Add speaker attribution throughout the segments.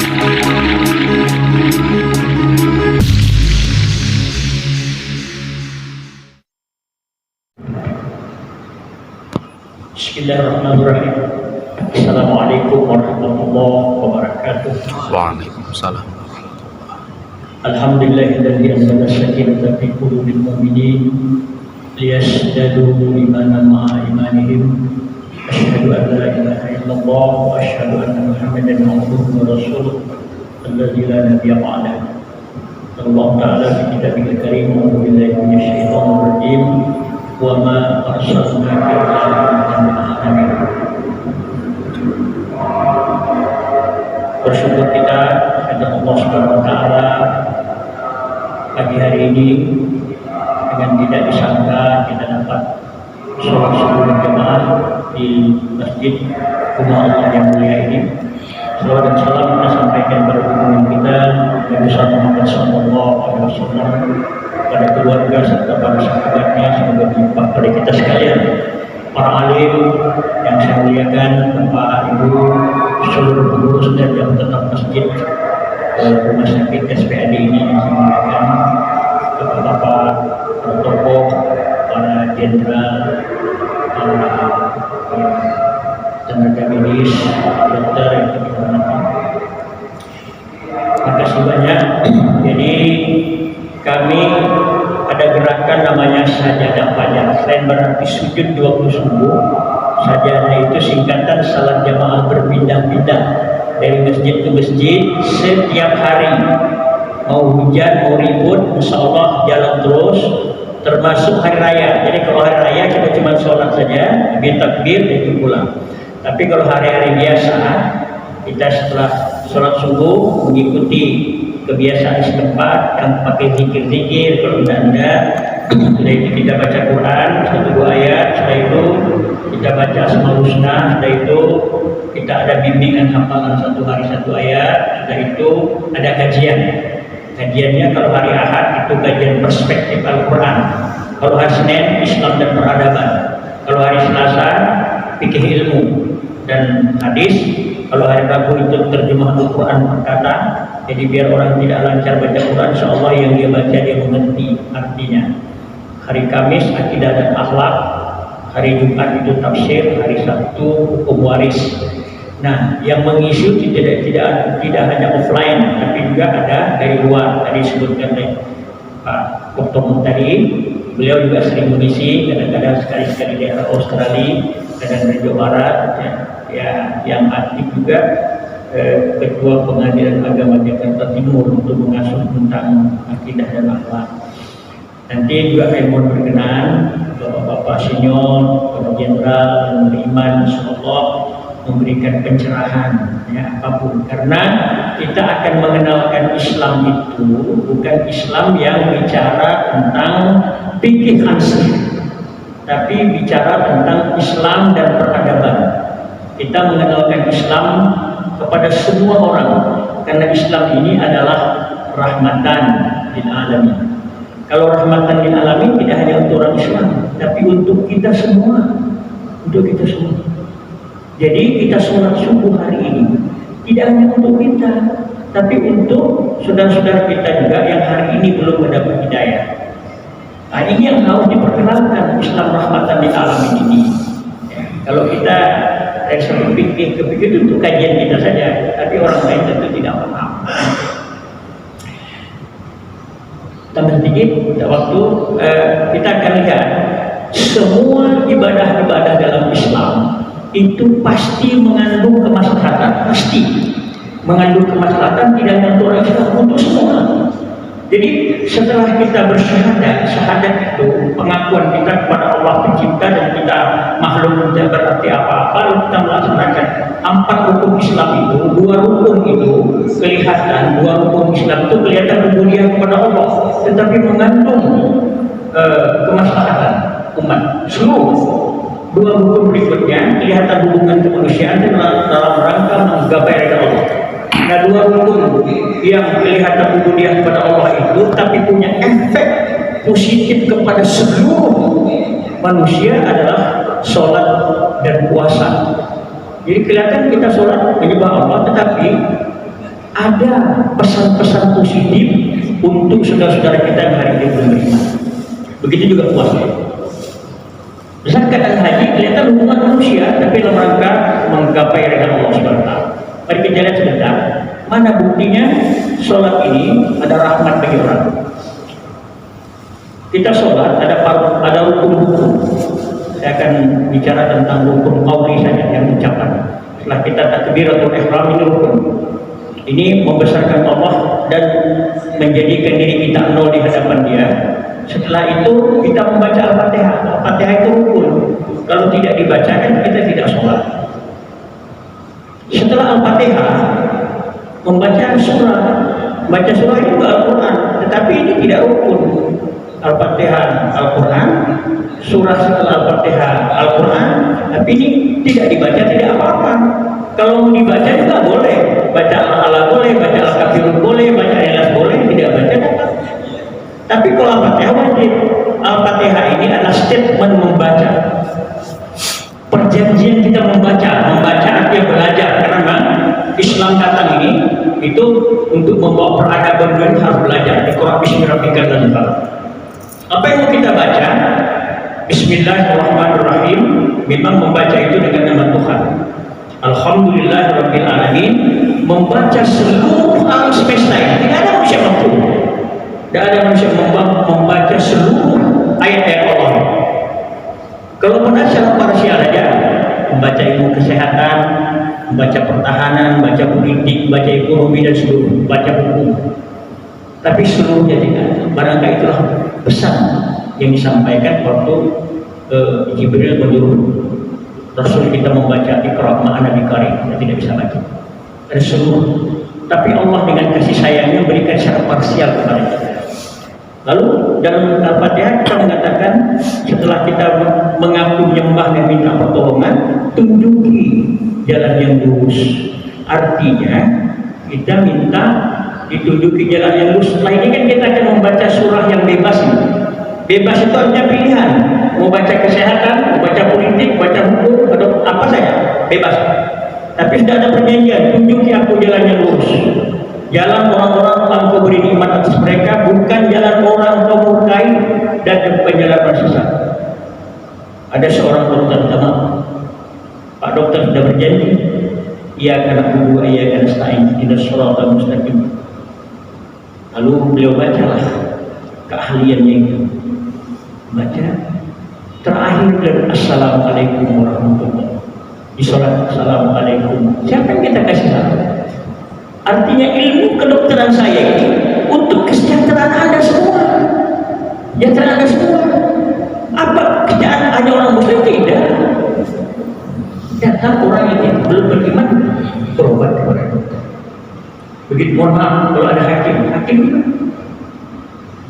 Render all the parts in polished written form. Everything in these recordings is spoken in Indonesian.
Speaker 1: Bismillahirrahmanirrahim. Assalamualaikum warahmatullahi wabarakatuh.
Speaker 2: Waalaikumsalam.
Speaker 1: Alhamdulillahilladzi anzala as-sakinata fi qulubil mu'minin liyazdadu imanan ma'a imanihim. Asyhadu an la ilaha illallah wa asyhadu anna Muhammadan abduhu wa rasuluh alladzi la nabiyya ba'dahu. Allah Ta'ala fi kitabihil karim wa billahi minasyaitonir rajim. Wa ma arsalnaka illa rahmatan lil alamin. Bersyukur kita kepada Allah Subhanahu wa taala pagi hari ini dengan tidak disangka kita dapat sholat subuh berjamaah di masjid rumah Allah yang mulia ini. Salawat dan salam kita sampaikan kepada junjungan kita Nabi Muhammad SAW, pada keluarga serta para sahabatnya, semoga berlimpah pada kita sekalian. Para alim yang saya muliakan, Bapak Ibu, seluruh pengurus dan yang tetap masjid rumah sakit SPAD ini yang saya muliakan, Bapak para tokoh, para jenderal, para tenaga medis, dokter yang kami hormati. Makasih banyak. Jadi kami ada gerakan namanya sajadah fajar. Selain berarti sujud 20 subuh, sajadah itu singkatan salat jamaah berpindah-pindah dari masjid ke masjid setiap hari. Mau hujan, mau ribut, insya Allah jalan terus, termasuk hari raya. Jadi kalau hari raya kita cuma sholat saja, takbir dan itu pulang. Tapi kalau hari-hari biasa, kita setelah sholat subuh mengikuti kebiasaan setempat yang pakai zikir-zikir. Kalau tidak, setelah itu kita baca Quran 1-2 ayat, setelah itu kita baca Asmaul Husna, setelah itu kita ada bimbingan hafalan 1 hari 1 ayat, setelah itu ada kajian. Kajiannya kalau hari Ahad itu kajian perspektif Al-Quran, kalau hari Senin Islam dan peradaban, kalau hari Selasa fikih ilmu dan hadis, kalau hari Rabu itu terjemah Al-Quran berkata. Jadi biar orang tidak lancar baca Quran, insyaallah yang dia baca dia mengerti artinya. Hari Kamis akidah dan akhlak, hari Jumat itu tafsir, hari Sabtu hukum waris. Nah, yang mengisi tidak hanya offline, tapi juga ada dari luar. Tadi disebutkan oleh Pak Dr. tadi, beliau juga sering mengisi, kadang-kadang sekali-sekali di daerah Australia, kadang di Jawa Barat, ya yang aktif juga Ketua Pengadilan Agama Jakarta Timur untuk mengasuh tentang akidah dan akhlak. Nanti juga kami mohon berkenan Bapak Senior, Bapak Jenderal dan Beriman, insyaallah memberikan pencerahan ya apapun, karena kita akan mengenalkan Islam itu bukan Islam yang bicara tentang fikih ansih, tapi bicara tentang Islam dan peradaban. Kita mengenalkan Islam kepada semua orang, karena Islam ini adalah rahmatan lil alamin. Kalau rahmatan lil alamin tidak hanya untuk orang Islam, tapi untuk kita semua, untuk kita semua. Jadi kita sholat subuh hari ini tidak hanya untuk kita, tapi untuk saudara-saudara kita juga yang hari ini belum mendapat hidayah. Nah, ini yang harus diperkenalkan, Islam rahmatan lil alamin ini. Kalau kita dari satu fikih ke fikih itu untuk kajian kita saja, tapi orang lain tentu tidak paham. Tambah sedikit waktu, kita akan lihat semua ibadah-ibadah dalam Islam itu pasti mengandung kemaslahatan, pasti mengandung kemaslahatan, tidak hanya untuk orang Islam, untuk semua. Jadi setelah kita bersyahadat, syahadat itu pengakuan kita kepada Allah Pencipta dan kita makhluk tidak berarti apa-apa, lalu kita melaksanakan 4 rukun Islam itu, 2 rukun itu kelihatan, 2 rukun Islam itu kelihatan rububiyah kepada Allah, tetapi mengandung kemaslahatan umat seluruh. 2 rukun berikutnya kelihatan hubungan kemanusiaan dalam rangka menggapai ridha Allah. Nah, 2 rukun yang kelihatan rububiyah kepada Allah itu tapi punya efek positif kepada seluruh manusia adalah sholat dan puasa. Jadi kelihatan kita sholat menyembah Allah, tetapi ada pesan-pesan positif untuk saudara-saudara kita yang hari ini belum beriman. Begitu juga puasa. Zakat dan haji kelihatan hubungan manusia, tapi dalam rangka menggapai ridha Allah SWT. Mari kita lihat sebentar, mana buktinya sholat ini ada rahmat bagi orang. Kita sholat ada rukun-rukun. Saya akan bicara tentang rukun qauli saja yang ucapan. Setelah kita takbiratul ihram ini rukun. Ini membesarkan Allah dan menjadikan diri kita nol di hadapan Dia. Setelah itu kita membaca Al-Fatihah. Al-Fatihah itu rukun. Kalau tidak dibacakan kita tidak sholat. Setelah Al-Fatihah membaca surah. Baca surah itu Al-Quran, tetapi ini tidak rukun. Al-Fatihah Al-Quran, surah setelah Al-Fatihah Al-Quran, tapi ini tidak dibaca tidak apa-apa. Kalau mau dibaca juga boleh, baca Al-Ala boleh, baca Al-Kafirun boleh, baca Al-Ikhlas boleh, tidak baca dapat. Tapi kalau Al-Fatihah wajib. Al-Fatihah ini adalah statement membaca. Perjanjian kita membaca artinya belajar, karena Islam datang ini itu untuk membawa peradaban dunia harus belajar. Iqra bismi rabbikal ladzi khalaq. Apa yang mau kita baca? Bismillahirrahmanirrahim. Memang membaca itu dengan nama Tuhan. Alhamdulillahirabbil alamin. Membaca seluruh alam semesta ini. Tidak ada manusia mampu. Tidak ada manusia membaca seluruh ayat-ayat Allah. Kalau pernah secara parsial saja, membaca ilmu kesehatan, membaca pertahanan, membaca politik, membaca ekonomi dan seluruh, membaca hukum. Tapi seluruhnya tidak. Barangkali itulah pesan yang disampaikan waktu Jibril menyuruh Rasul kita membaca Iqra ma'ana bikarim. Kita tidak bisa baca. Ada seluruh. Tapi Allah dengan kasih sayangnya berikan secara parsial kepada kita. Lalu dalam Al-Fatihah kita mengatakan setelah kita mengaku menyembah dan minta pertolongan, tunjuki jalan yang lurus. Artinya kita minta ditunjuki jalan yang lurus. Setelah ini kan kita akan membaca surah yang bebas ini. Bebas itu artinya pilihan. Mau baca kesehatan, mau baca politik, baca hukum, atau apa saja, bebas. Tapi sudah ada perjanjian, tunjuki aku jalan yang lurus. Jalan orang-orang yang kau beri nikmat atas mereka, bukan jalan orang kau murkai dan bukan jalan sesat. Ada seorang dokter sama Pak dokter sudah berjanji, ia akan aku, ia akan stain, tidak shiratal mustaqim. Lalu beliau bacalah keahliannya itu, baca terakhir dari Assalamualaikum warahmatullahi wabarakatuh. Di sholat Assalamualaikum. Siapa yang kita kasih salam? Artinya ilmu kedokteran saya ini untuk kesejahteraan Anda semua. Kesejahteraan Anda semua. Apa kesejahteraan hanya orang muslim? Tidak. Datang orang yang belum beriman berobat kepada dokter. Begitu, mohon maaf kalau ada hakim juga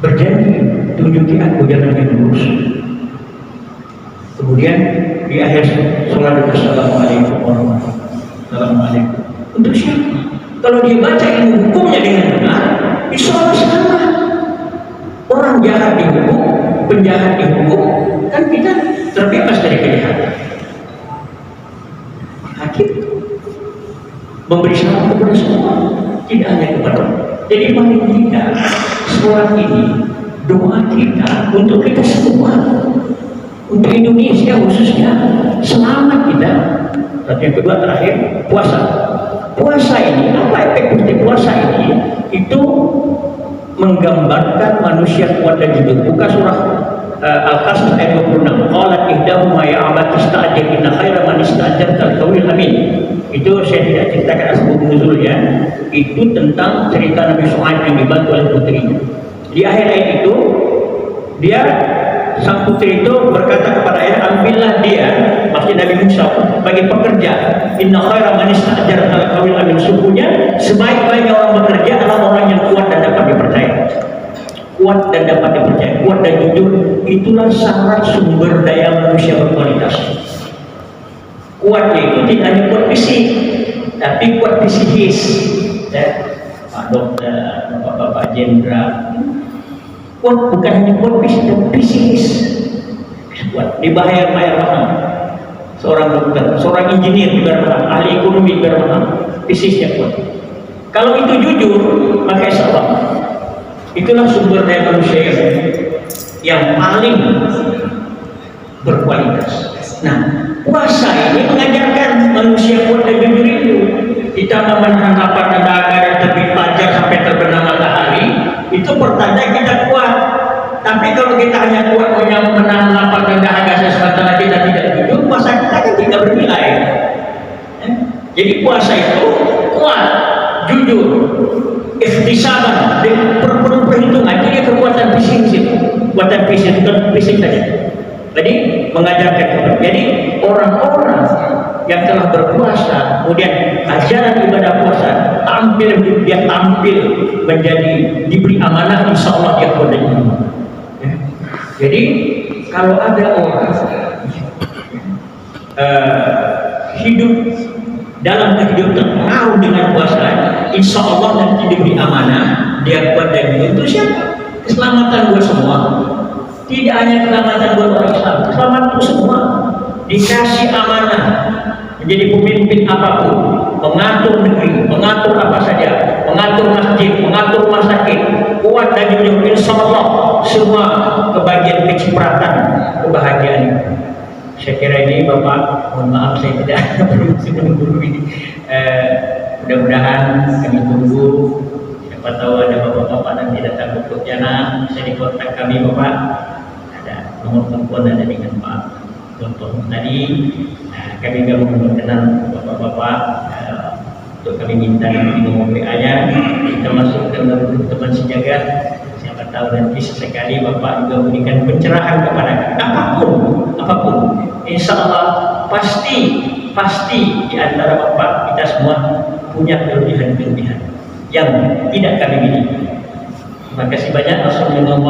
Speaker 1: berjanji tunjuki aku jalan yang lurus. Kemudian di akhir sholat Assalamualaikum warahmatullahi wabarakatuh. Untuk siapa? Kalau dia baca ilmu hukumnya dengan benar, insya Allah sama. Orang jahat dihukum, penjahat dihukum, kan kita terbebas dari kejahatan. Hakim memberi salam kepada semua, tidak hanya kepada Allah. Jadi paling tidak surat ini doa kita untuk kita semua, untuk Indonesia khususnya, selamat kita. Dan yang kedua terakhir, puasa. Puasa ini, apa efek dari puasa ini? Itu menggambarkan manusia kuat dan jujur. Buka surah Al-Qasas ayat 26. Qalat ihdahuma ya abati ista'jir inna khaira man ista'jarta al-qawiyul amin. Itu saya tidak ceritakan asbab nuzulnya. Itu tentang cerita Nabi Shu'aib yang dibantu oleh putrinya. Di akhir ayat itu, sang putri itu berkata kepada ayah, ambillah dia, maksudnya Nabi Musa, bagi pekerja. Inna khaira man ista'jarta al-qawiyul amin. Sungguhnya sebaik-baiknya orang bekerja adalah orang yang kuat dan dapat dipercaya. Kuat dan dapat dipercaya, kuat dan jujur. Itulah syarat sumber daya manusia berkualitas. Kuatnya itu tidak hanya kuat fisik, tapi kuat psikis. Pak dokter, bapak-bapak jenderal, kuat bukan hanya kuat fisik, tapi psikis. Kuat. Dibayar mahal. Seorang dokter, seorang insinyur dibayar mahal, ahli ekonomi dibayar mahal, psikisnya kuat. Kalau itu jujur, maka insya Allah itulah sumber daya manusia yang paling berkualitas. Nah, puasa ini mengajarkan manusia kuat dan jujur itu. Kita menahan lapar dan dahaga dari terbit fajar sampai terbenam matahari, itu pertanda kita kuat. Tapi kalau kita hanya kuat menahan lapar dan dahaga sementara kita tidak jujur, puasa kita kan tidak bernilai. Jadi puasa itu kuat, jujur, ikhtisaban, dengan penuh perhitungan. Jadi kekuatan fisik, kekuatan fisik itu fisik tadi. Jadi mengajarkan kita. Jadi orang-orang yang telah berpuasa, kemudian ajaran ibadah puasa, dia tampil menjadi diberi amanah, insya Allah dia kuat dan iman. Ya. Jadi kalau ada orang hidup dalam kehidupan terpengaruh dengan puasa, insya Allah nanti diberi amanah, dia kuat dan iman. Itu siapa? Keselamatan buat semua. Tidak hanya keselamatan buat orang Islam, keselamatan untuk semua. Dikasih amanah menjadi pemimpin apapun, mengatur negeri, mengatur apa saja, mengatur masjid, mengatur rumah sakit, kuat dan jujur, insya Allah semua kebahagiaan, kecipratan, kebahagiaan. Saya kira ini Bapak, mohon maaf saya tidak menunggu ini. Mudah-mudahan kami tunggu. Siapa tahu ada bapak-bapak nanti datang ke Pontianak, bisa dikontak kami Bapak. Ada nomor telepon ada dengan Pak Contoh tadi. Kami juga mengenal bapak-bapak untuk kami minta di nomor WA-nya. Kita masuk ke teman sejagat. Siapa tahu nanti sesekali Bapak juga memberikan pencerahan kepada apapun. Insya Allah pasti di antara Bapak kita semua punya kelebihan-kelebihan yang tidak kami miliki. Terima kasih banyak. Assalamualaikum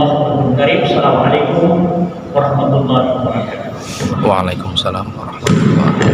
Speaker 1: warahmatullahi wabarakatuh.
Speaker 2: Waalaikumsalam warahmatullahi wabarakatuh.